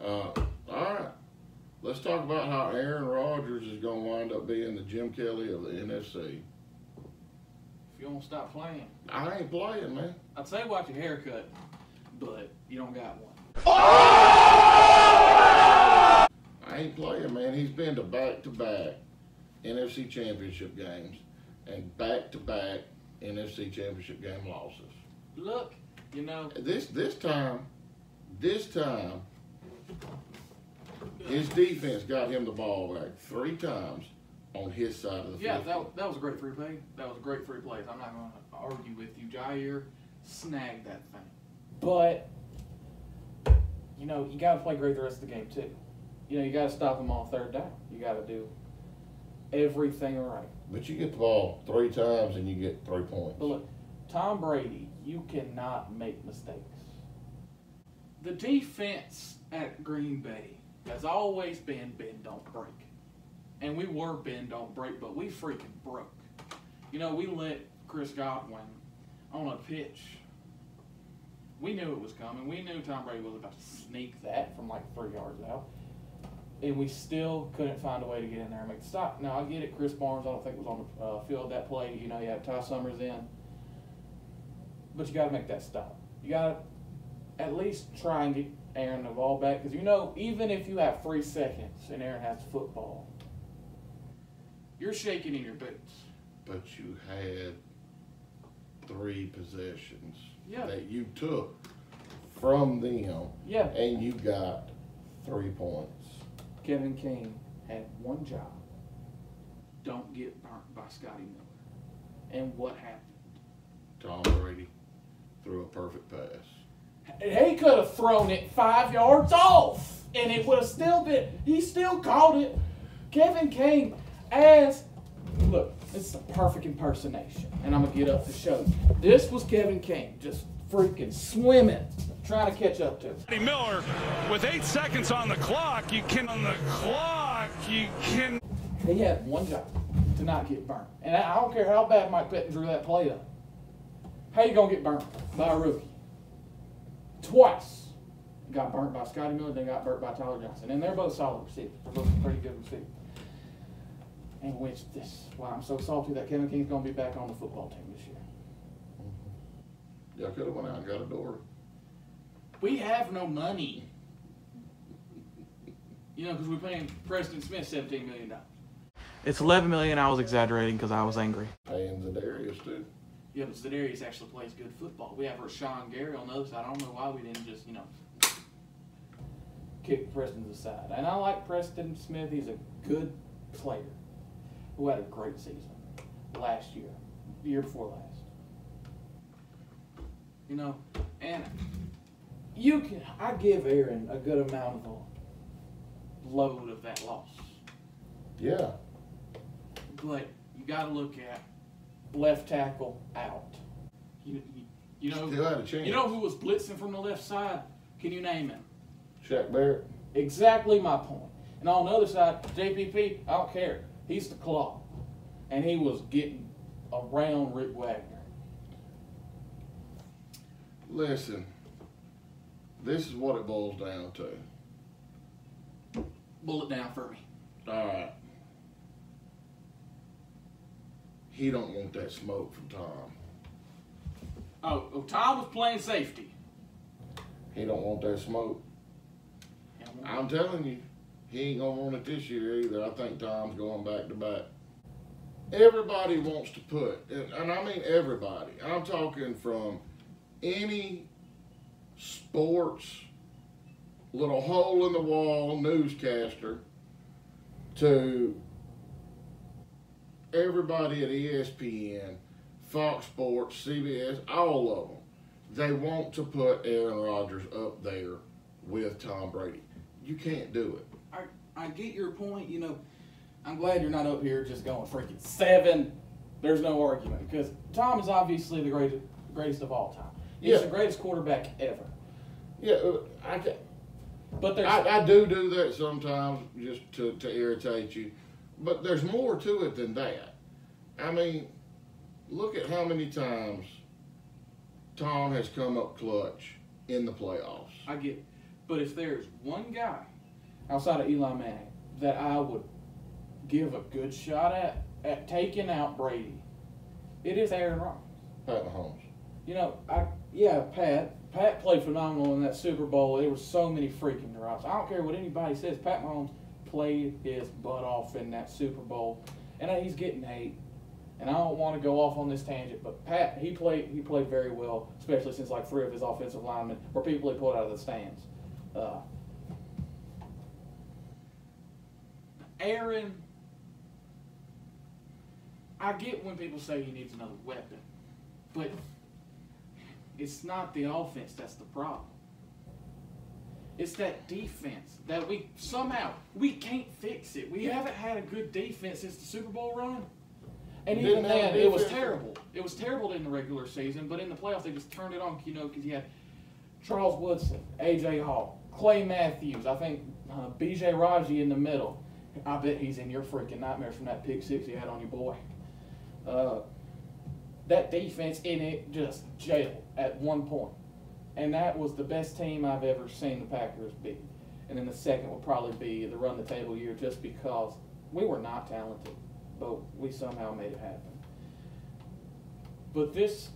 All right. Let's talk about how Aaron Rodgers is going to wind up being the Jim Kelly of the NFC. If you don't stop playing. I ain't playing, man. I'd say watch your haircut, but you don't got one. I ain't playing, man. He's been to back-to-back NFC Championship games and back-to-back NFC Championship game losses. Look, you know. This time, his defense got him the ball back 3 times on his side of the field. Yeah, that was a great free play. That was a great free play. I'm not going to argue with you. Jair snagged that thing. But, you know, you got to play great the rest of the game, too. You know, you got to stop them on 3rd down. You got to do everything right. But you get the ball 3 times and you get 3 points. But look, Tom Brady, you cannot make mistakes. The defense at Green Bay has always been bend, don't break. And we were bend, don't break, but we freaking broke. You know, we let Chris Godwin on a pitch. We knew it was coming. We knew Tom Brady was about to sneak that from like 3 yards out. And we still couldn't find a way to get in there and make the stop. Now, I get it. Chris Barnes, I don't think was on the field that play. You know, you had Ty Summers in. But you got to make that stop. You got to at least try and get Aaron the ball back. Because, you know, even if you have 3 seconds and Aaron has the football, you're shaking in your boots. But you had 3 possessions Yeah. that you took from them. Yeah. And you got 3 points. Kevin King had one job. Don't get burnt by Scotty Miller. And what happened? Tom Brady threw a perfect pass. He could have thrown it 5 yards off, and it would have still been. He still caught it. Kevin King, look, this is a perfect impersonation, and I'm gonna get up to show you. This was Kevin King, just freaking swimming, trying to catch up to him. Scotty Miller, with 8 seconds on the clock, you can. He had one job, to not get burnt, and I don't care how bad Mike Pettin drew that play up. How you gonna get burnt by a rookie? Twice. Got burnt by Scotty Miller, then got burnt by Tyler Johnson. And they're both solid receivers. They're both pretty good receivers. And which this is why I'm so salty that Kevin King's going to be back on the football team this year. Y'all could have went out and got a door. We have no money. You know, because we're paying Preston Smith $17 million. It's $11 million. I was exaggerating because I was angry. Paying Zadarius, too. Yeah, but Zadarius actually plays good football. We have Rashawn Gary on the other side. I don't know why we didn't just, you know, kick Preston to the side. And I like Preston Smith. He's a good player who had a great season last year, the year before last. You know, and I give Aaron a good amount of the load of that loss. Yeah. But you got to look at left tackle out. You know, Still had a chance. You know who was blitzing from the left side? Can you name him? Shaq Barrett. Exactly my point. And on the other side, JPP, I don't care. He's the claw. And he was getting around Rick Wagner. Listen, this is what it boils down to. Bullet down for me. All right. He don't want that smoke from Tom. Oh, Tom was playing safety. He don't want that smoke. I'm telling you, he ain't going to want it this year either. I think Tom's going back to back. Everybody wants to put, and I mean everybody, I'm talking from any sports little hole in the wall newscaster to everybody at ESPN, Fox Sports, CBS, all of them. They want to put Aaron Rodgers up there with Tom Brady. You can't do it. I get your point. You know, I'm glad you're not up here just going freaking 7. There's no argument because Tom is obviously the greatest of all time. He's the greatest quarterback ever. Yeah, But I do that sometimes just to irritate you. But there's more to it than that. I mean, look at how many times Tom has come up clutch in the playoffs. I get it. But if there's one guy outside of Eli Manning that I would give a good shot at taking out Brady, it is Aaron Rodgers. Pat Mahomes. You know, Pat played phenomenal in that Super Bowl. There were so many freaking drops. I don't care what anybody says. Pat Mahomes played his butt off in that Super Bowl, and he's getting hate. And I don't want to go off on this tangent, but Pat, he played very well, especially since like 3 of his offensive linemen were people he pulled out of the stands. Aaron, I get when people say he needs another weapon, but it's not the offense that's the problem. It's that defense that we can't fix it. We haven't had a good defense since the Super Bowl run. And even then, it was terrible. It was terrible in the regular season, but in the playoffs, they just turned it on, because you had Charles Woodson, A.J. Hall, Clay Matthews, I think B.J. Raji in the middle. I bet he's in your freaking nightmares from that pick 6 you had on your boy. That defense in it just jailed at one point. And that was the best team I've ever seen the Packers beat. And then the second would probably be the run-the-table year, just because we were not talented, but we somehow made it happen. But this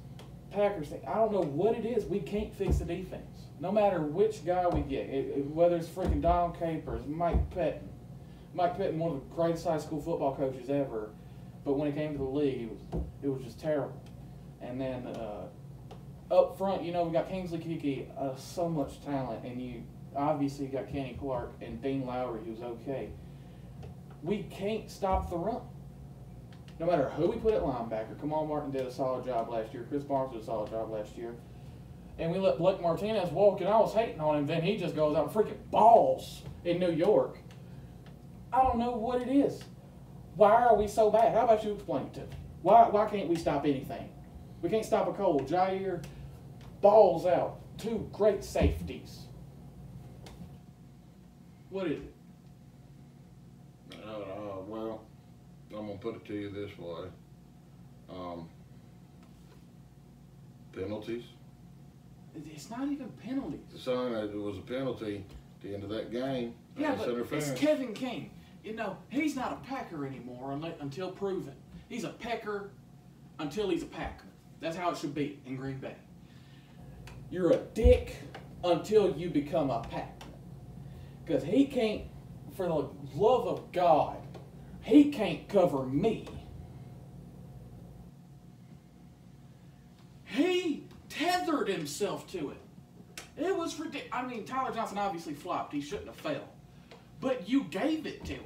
Packers thing, I don't know what it is. We can't fix the defense. No matter which guy we get, whether it's freaking Don Capers, Mike Pettin. Mike Pettin, one of the greatest high school football coaches ever, but when he came to the league, it was just terrible. And then up front, we got Kingsley Keke, so much talent, and you obviously got Kenny Clark and Dean Lowry, who's okay. We can't stop the run. No matter who we put at linebacker. Kamal Martin did a solid job last year. Chris Barnes did a solid job last year. And we let Blake Martinez walk, and I was hating on him. Then he just goes out and freaking balls in New York. I don't know what it is. Why are we so bad? How about you explain it to me? Why can't we stop anything? We can't stop a cold. Jair balls out. 2 great safeties. What is it? Well, I'm going to put it to you this way. Penalties. It's not even penalties. Son, it was a penalty at the end of that game. Yeah, but it's Kevin King. He's not a Packer anymore until proven. He's a Pecker until he's a Packer. That's how it should be in Green Bay. You're a dick until you become a Packer. Because he can't, for the love of God, he can't cover me. He tethered himself to it. It was ridiculous. Tyler Johnson obviously flopped. He shouldn't have failed. But you gave it to him.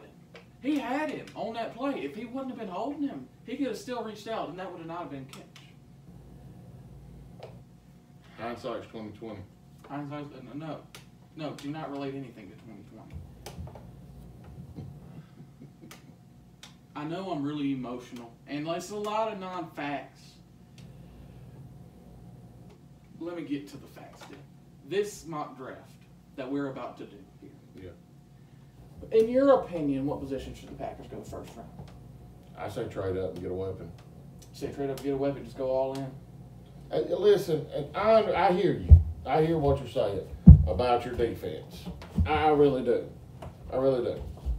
He had him on that play. If he wouldn't have been holding him, he could have still reached out, and that would have not have been a catch. Hindsight's 2020. No, do not relate anything to 2020. I know I'm really emotional, and it's a lot of non-facts. Let me get to the facts then. This mock draft that we're about to do here. Yeah. In your opinion, what position should the Packers go first round? I say trade up and get a weapon. Say trade up and get a weapon, just go all in? Listen, I hear you. I hear what you're saying about your defense. I really do.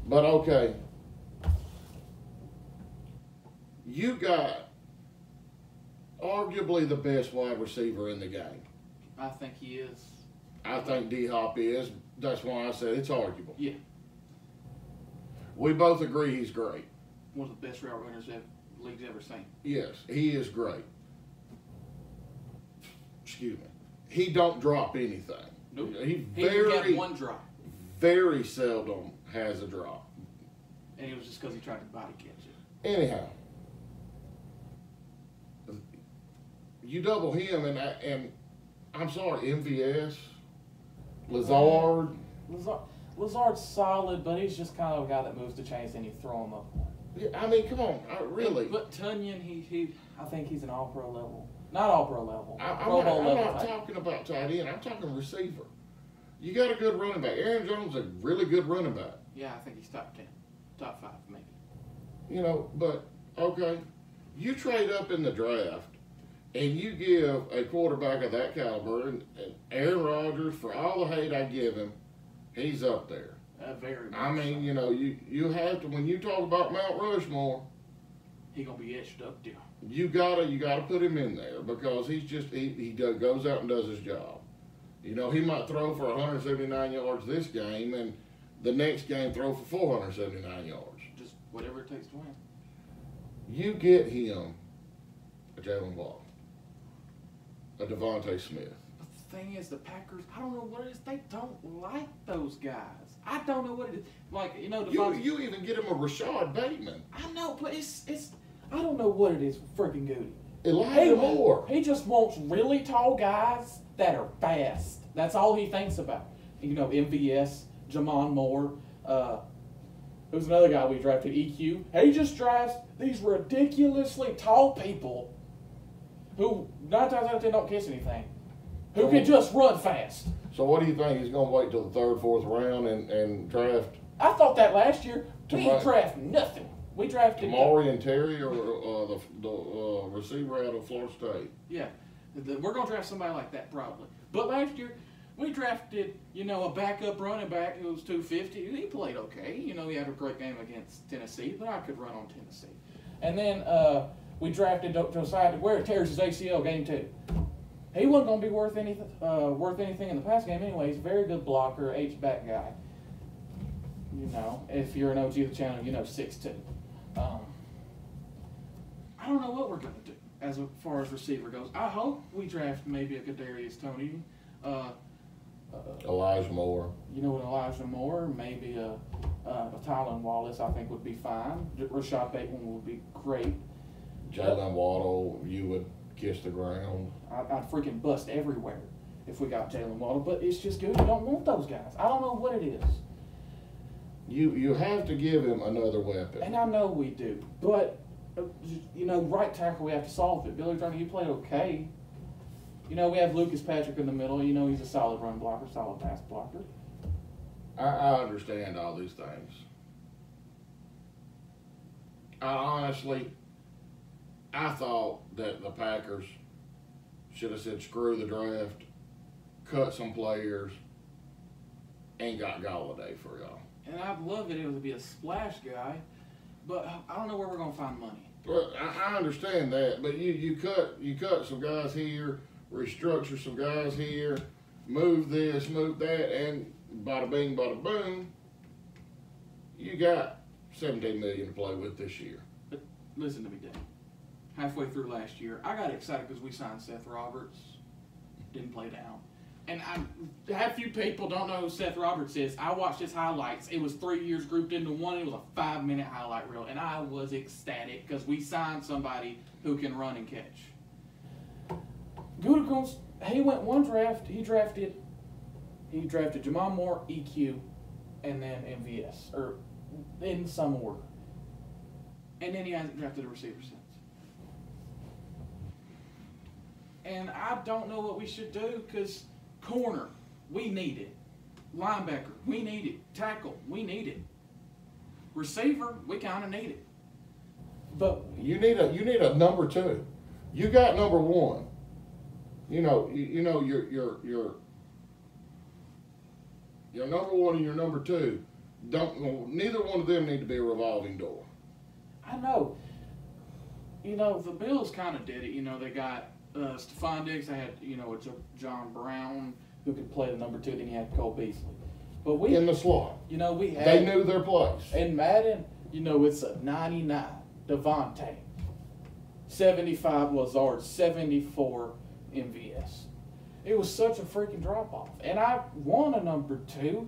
But okay, you got arguably the best wide receiver in the game. I think he is. I think D-Hop is. That's why I said it's arguable. Yeah. We both agree he's great. One of the best route runners the league's ever seen. Yes, he is great. Excuse me. He don't drop anything. Nope. He got one drop. Very seldom has a drop. And it was just because he tried to body catch it. Anyhow, you double him, and I'm sorry, MVS, Lazard. Lazard's solid, but he's just kind of a guy that moves the chains and you throw him up. Yeah, come on, really. But Tunyon, I think he's an all-pro level. Not all-pro level. I'm not talking about tight end. I'm talking receiver. You got a good running back. Aaron Jones is a really good running back. Yeah, I think he's top 10. Top 5, maybe. But, okay, you trade up in the draft, And you give a quarterback of that caliber, and Aaron Rodgers, for all the hate I give him, he's up there. Very much I mean, so. you know, you have to, when you talk about Mount Rushmore, He gonna be etched up there. you gotta put him in there because he goes out and does his job. You know, he might throw for 179 yards this game, and the next game throw for 479 yards. Just whatever it takes to win. You get him a Jalen Waddle, a Devontae Smith. But the thing is, the Packers, I don't know what it is. They don't like those guys. I don't know what it is. Like, you know, You even get him a Rashad Bateman. I know, but it's I don't know what it is with freaking Goody. Elijah Moore. He just wants really tall guys that are fast. That's all he thinks about. You know, MVS, Jamon Moore. Who's another guy we drafted? EQ. He just drives these ridiculously tall people who 9 times out of 10 don't kiss anything. Who can just run fast. So what do you think? He's going to wait till the 3rd, 4th round and draft? I thought that last year. We didn't draft nothing. We drafted Tamari and Terry, or the receiver out of Florida State. Yeah, we're gonna draft somebody like that probably. But last year we drafted, you know, a backup running back who was 250. He played okay. You know, he had a great game against Tennessee, but I could run on Tennessee. And then we drafted Josiah DeGuara, tears his ACL game 2. He wasn't gonna be worth anything in the pass game anyway. He's a very good blocker, H-back guy. You know, if you're an OG of the channel, you know 6'2". I don't know what we're going to do as far as receiver goes. I hope we draft maybe a Kadarius Toney. Elijah Moore. You know, an Elijah Moore, maybe a Tylan Wallace I think would be fine. Rashad Bateman would be great. Jalen Waddle, you would kiss the ground. I'd freaking bust everywhere if we got Jalen Waddle, but it's just good. You don't want those guys. I don't know what it is. You have to give him another weapon. And I know we do, but you know, right tackle we have to solve it. Billy Turner, you played okay. You know, we have Lucas Patrick in the middle. You know, he's a solid run blocker, solid pass blocker. I understand all these things. I thought that the Packers should have said screw the draft, cut some players, and got Galladay for y'all. And I'd love it if it would be a splash guy, but I don't know where we're going to find money. Well, I understand that, but you cut some guys here, restructure some guys here, move this, move that, and bada bing, bada boom, you got $17 million to play with this year. But listen to me, Dan. Halfway through last year, I got excited because we signed Seth Roberts. Didn't play down. And a few people don't know who Seth Roberts is. I watched his highlights. It was 3 years grouped into one. It was a 5-minute highlight reel. And I was ecstatic because we signed somebody who can run and catch. Gutekunst, he went one draft. He drafted Jamon Moore, EQ, and then MVS, or in some order. And then he hasn't drafted a receiver since. And I don't know what we should do because corner, we need it. Linebacker, we need it. Tackle, we need it. Receiver, we kind of need it. But you need a number 2. You got number 1. You know your number 1 and your number 2 neither one of them need to be a revolving door. I know. You know, the Bills kind of did it. You know, they got Stephon Diggs. They had, you know, a John Brown who could play the number 2. Then you had Cole Beasley. But we in the slot. You know, we had. They knew their place. In Madden, you know, it's a 99 Devontae, 75 Lazard, 74 MVS. It was such a freaking drop off. And I want a number 2,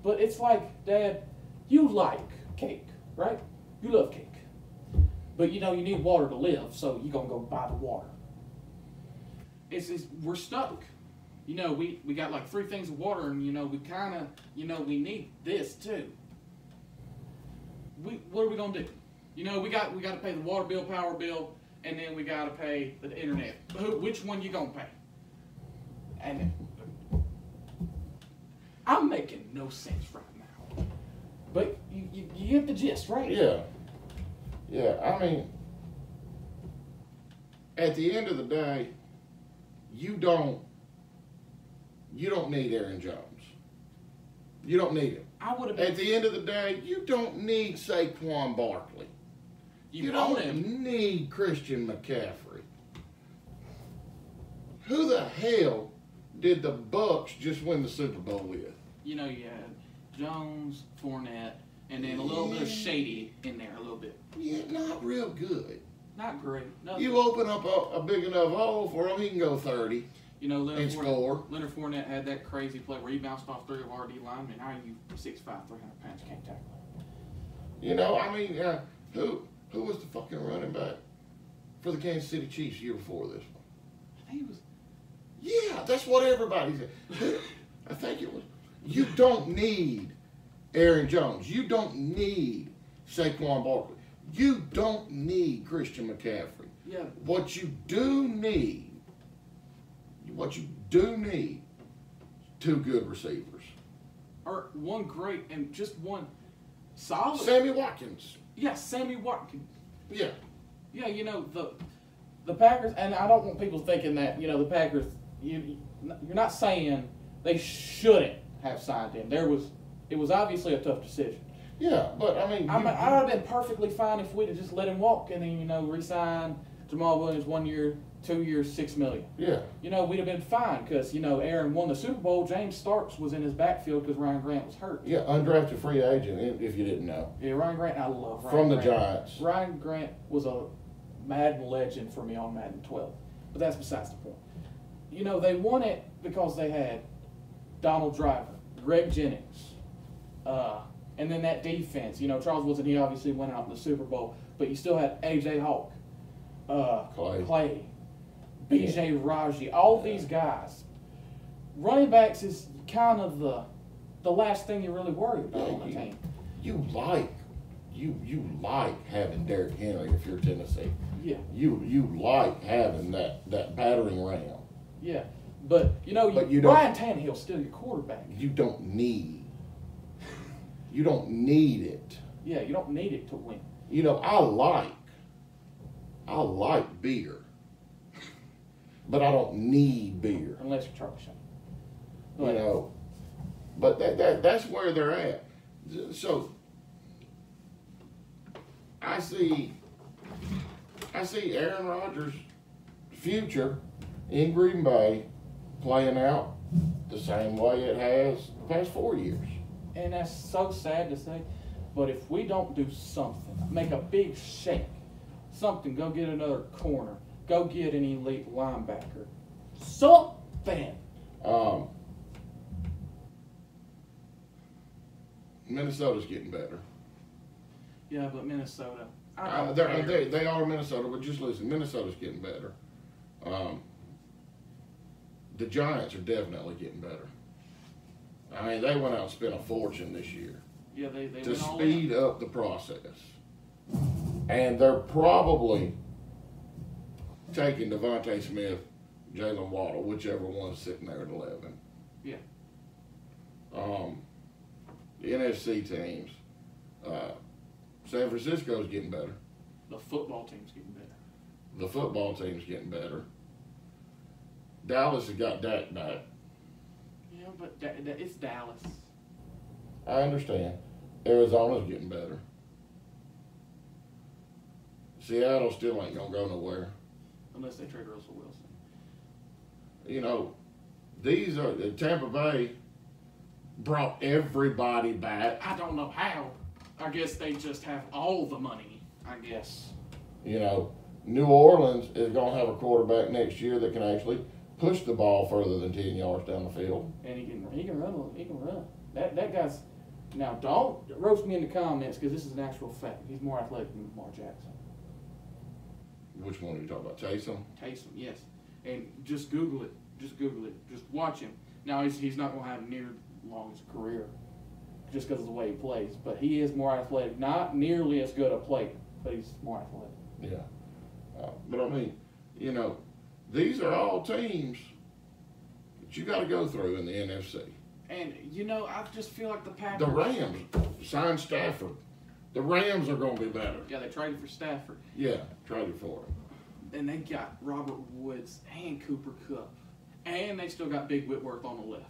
but it's like, Dad, you like cake, right? You love cake. But you know, you need water to live, so you're going to go buy the water. We're stuck. You know, we got like 3 things of water, and you know, we kind of, you know, we need this too. What are we going to do? You know, we got to pay the water bill, power bill, and then we got to pay the internet. Which one you going to pay? And I'm making no sense right now. But you get the gist, right? Yeah. Yeah, I mean, at the end of the day, you don't need Aaron Jones. You don't need him. I would have been. At the end of the day, you don't need Saquon Barkley. You don't need Christian McCaffrey. Who the hell did the Bucks just win the Super Bowl with? You had Jones, Fournette, and then a little bit of Shady in there, a little bit. Yeah, not real good. Not great. Nothing. You open up a big enough hole for him, he can go 30 Leonard score. Leonard Fournette had that crazy play where he bounced off 3 of our D linemen. How are you 6'5", 300 pounds, can't tackle him? Who was the fucking running back for the Kansas City Chiefs year before this one? I think it was. Yeah, that's what everybody said. I think it was. You don't need Aaron Jones. You don't need Saquon Barkley. You don't need Christian McCaffrey. Yeah. What you do need, 2 good receivers. Or one great and just one solid. Sammy Watkins. Yeah, Sammy Watkins. Yeah. Yeah, the Packers, and I don't want people thinking that, the Packers, you're not saying they shouldn't have signed him. It was obviously a tough decision. Yeah, but I mean, I would have been perfectly fine if we'd have just let him walk and then, re-sign Jamal Williams 1 year, 2 years, $6 million. Yeah. We'd have been fine because, Aaron won the Super Bowl. James Starks was in his backfield because Ryan Grant was hurt. Yeah, undrafted free agent, if you didn't know. Yeah, Ryan Grant, I love Ryan From the Grant. Giants. Ryan Grant was a Madden legend for me on Madden 12. But that's besides the point. They won it because they had Donald Driver, Greg Jennings, and then that defense. Charles Woodson, he obviously went out in the Super Bowl, but you still had A.J. Hawk, Clay, B.J. Raji, all these guys. Running backs is kind of the last thing you really worry about on the team. You like having Derrick Henry if you're Tennessee. Yeah. You like having that battering ram. Yeah. But Ryan Tannehill's still your quarterback. You don't need it. Yeah, you don't need it to win. I like beer. But I don't need beer. Unless you're Charlie Sheen. But that's where they're at. So I see Aaron Rodgers' future in Green Bay playing out the same way it has the past 4 years. And that's so sad to say, but if we don't do something, make a big shake, go get another corner, go get an elite linebacker, something. Minnesota's getting better. Yeah, but Minnesota. They are Minnesota, but just listen, Minnesota's getting better. The Giants are definitely getting better. They went out and spent a fortune this year. Yeah, they to went all speed in. up the process. And they're probably taking Devontae Smith, Jalen Waddle, whichever one's sitting there at 11. Yeah. The NFC teams, San Francisco's getting better. The football team's getting better. The football team's getting better. Dallas has got Dak back. Yeah, but it's Dallas. I understand. Arizona's getting better. Seattle still ain't going to go nowhere. Unless they trade Russell Wilson. These are, Tampa Bay brought everybody back. I don't know how. I guess they just have all the money, I guess. New Orleans is going to have a quarterback next year that can actually push the ball further than 10 yards down the field. And he can run. He can run. That guy's. Now, don't roast me in the comments because this is an actual fact. He's more athletic than Lamar Jackson. Which one are you talking about? Taysom? Taysom, yes. And just Google it. Just watch him. Now, he's not going to have near long as a career just because of the way he plays. But he is more athletic. Not nearly as good a player, but he's more athletic. Yeah. But these are all teams that you got to go through in the NFC. And, I just feel like the Packers. The Rams signed Stafford. The Rams are going to be better. Yeah, they traded for Stafford. Yeah, traded for him. and they got Robert Woods and Cooper Kupp, and they still got Big Whitworth on the left.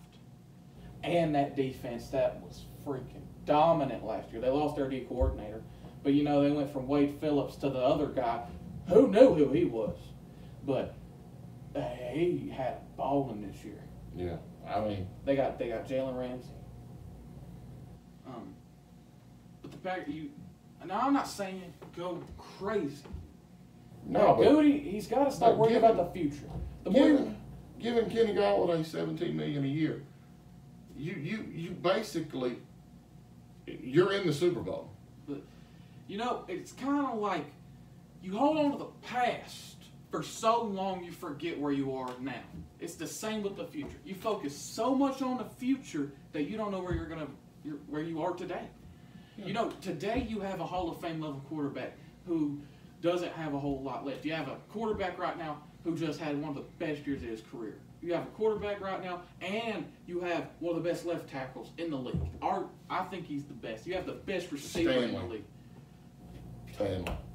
And that defense, that was freaking dominant last year. They lost their D coordinator, but you know, they went from Wade Phillips to the other guy. Who knew who he was? But he had balling this year. Yeah, I mean, they got Jalen Ramsey. But the fact now I'm not saying go crazy. no, but Goody, he's got to start worrying about the future. giving Kenny Galladay $17 million a year, you basically, you're in the Super Bowl. But you know, it's kind of like you hold on to the past for so long you forget where you are now. It's the same with the future. You focus so much on the future that you don't know where where you are today. Yeah. You know, today you have a Hall of Fame level quarterback who doesn't have a whole lot left. You have a quarterback right now who just had one of the best years of his career. You have a quarterback right now, and you have one of the best left tackles in the league. I think he's the best. You have the best receiver in the league.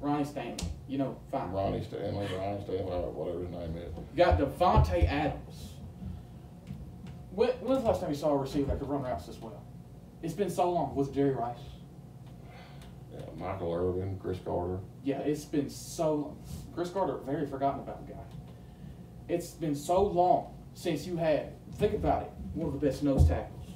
Ronnie Stanley. You know, fine. Ronnie Stanley, whatever his name is. You got Devontae Adams. When's the last time you saw a receiver that could run routes this well? It's been so long. Was Jerry Rice? Yeah, Michael Irvin, Chris Carter. Yeah, it's been so long. Chris Carter, very forgotten about guy. It's been so long since you had, think about it, one of the best nose tackles,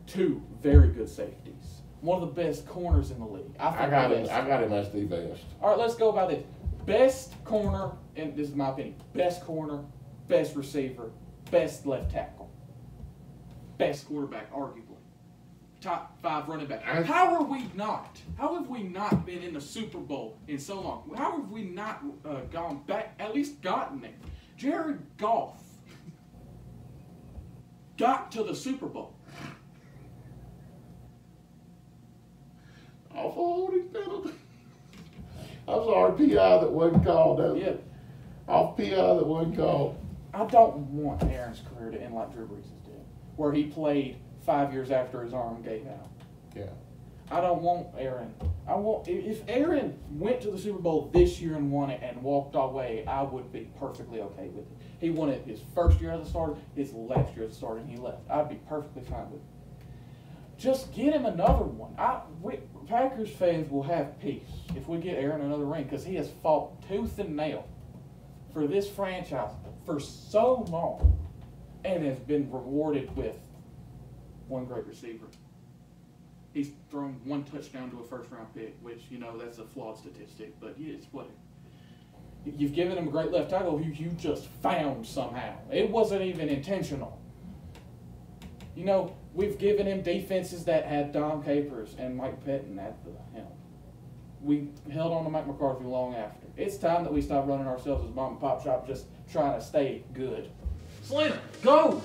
2 very good safeties, one of the best corners in the league. I got him as the best. All right, let's go by this. Best corner, and this is my opinion, best corner, best receiver, best left tackle, best quarterback, arguably. Top 5 running back. How have we not been in the Super Bowl in so long? How have we not gone back, at least gotten there? Jared Goff got to the Super Bowl. Off a holding penalty. I'm sorry, PI that wasn't called. Yeah. Off PI that wasn't called. I don't want Aaron's career to end like Drew Brees' did, where he played 5 years after his arm gave out. Yeah. I don't want Aaron. If Aaron went to the Super Bowl this year and won it and walked away, I would be perfectly okay with it. He won it his first year as a starter, his last year as a starter, and he left. I'd be perfectly fine with it. Just get him another one. Packers fans will have peace if we get Aaron another ring, because he has fought tooth and nail for this franchise for so long and has been rewarded with one great receiver. He's thrown 1 touchdown to a first-round pick, which, you know, that's a flawed statistic, but yeah, it's whatever. You've given him a great left tackle who you just found somehow. It wasn't even intentional. You know, we've given him defenses that had Dom Capers and Mike Pettin at the helm. We held on to Mike McCarthy long after. It's time that we stop running ourselves as mom and pop shop just trying to stay good. Selena, go!